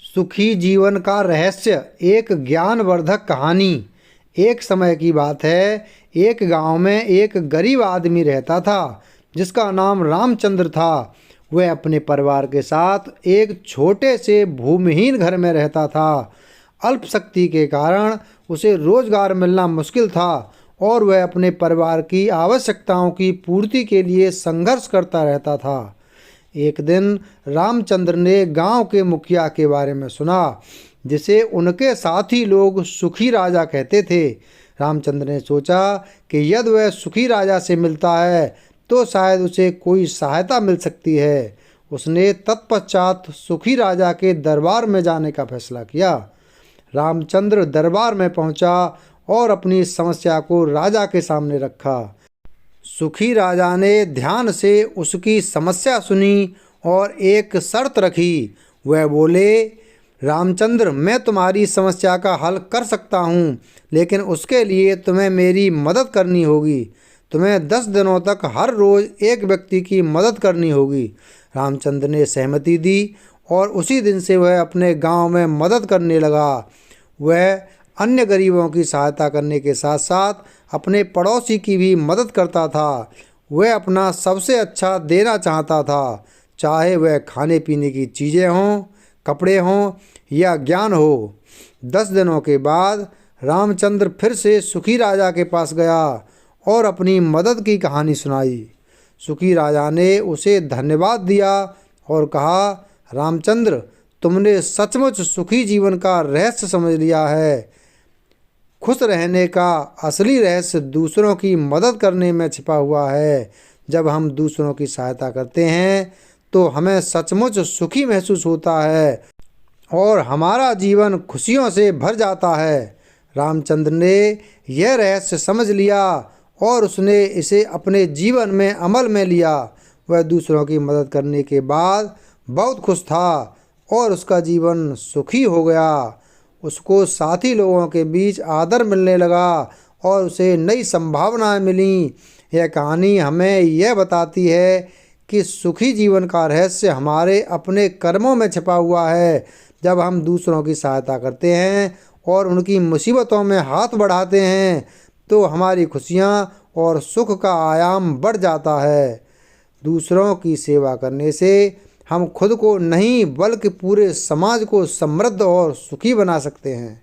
सुखी जीवन का रहस्य, एक ज्ञानवर्धक कहानी। एक समय की बात है, एक गांव में एक गरीब आदमी रहता था जिसका नाम रामचंद्र था। वह अपने परिवार के साथ एक छोटे से भूमिहीन घर में रहता था। अल्पशक्ति के कारण उसे रोजगार मिलना मुश्किल था और वह अपने परिवार की आवश्यकताओं की पूर्ति के लिए संघर्ष करता रहता था। एक दिन रामचंद्र ने गांव के मुखिया के बारे में सुना, जिसे उनके साथी लोग सुखी राजा कहते थे। रामचंद्र ने सोचा कि यदि वह सुखी राजा से मिलता है तो शायद उसे कोई सहायता मिल सकती है। उसने तत्पश्चात सुखी राजा के दरबार में जाने का फैसला किया। रामचंद्र दरबार में पहुंचा और अपनी समस्या को राजा के सामने रखा। सुखी राजा ने ध्यान से उसकी समस्या सुनी और एक शर्त रखी। वह बोले, रामचंद्र, मैं तुम्हारी समस्या का हल कर सकता हूँ, लेकिन उसके लिए तुम्हें मेरी मदद करनी होगी। तुम्हें 10 दिनों तक हर रोज़ एक व्यक्ति की मदद करनी होगी। रामचंद्र ने सहमति दी और उसी दिन से वह अपने गांव में मदद करने लगा। वह अन्य गरीबों की सहायता करने के साथ साथ अपने पड़ोसी की भी मदद करता था। वह अपना सबसे अच्छा देना चाहता था, चाहे वह खाने पीने की चीज़ें हों, कपड़े हों या ज्ञान हो। 10 दिनों के बाद रामचंद्र फिर से सुखी राजा के पास गया और अपनी मदद की कहानी सुनाई। सुखी राजा ने उसे धन्यवाद दिया और कहा, रामचंद्र, तुमने सचमुच सुखी जीवन का रहस्य समझ लिया है। खुश रहने का असली रहस्य दूसरों की मदद करने में छिपा हुआ है। जब हम दूसरों की सहायता करते हैं तो हमें सचमुच सुखी महसूस होता है और हमारा जीवन खुशियों से भर जाता है। रामचंद्र ने यह रहस्य समझ लिया और उसने इसे अपने जीवन में अमल में लिया। वह दूसरों की मदद करने के बाद बहुत खुश था और उसका जीवन सुखी हो गया। उसको साथी लोगों के बीच आदर मिलने लगा और उसे नई संभावनाएं मिलीं। यह कहानी हमें यह बताती है कि सुखी जीवन का रहस्य हमारे अपने कर्मों में छिपा हुआ है। जब हम दूसरों की सहायता करते हैं और उनकी मुसीबतों में हाथ बढ़ाते हैं तो हमारी खुशियाँ और सुख का आयाम बढ़ जाता है। दूसरों की सेवा करने से हम खुद को नहीं बल्कि पूरे समाज को समृद्ध और सुखी बना सकते हैं।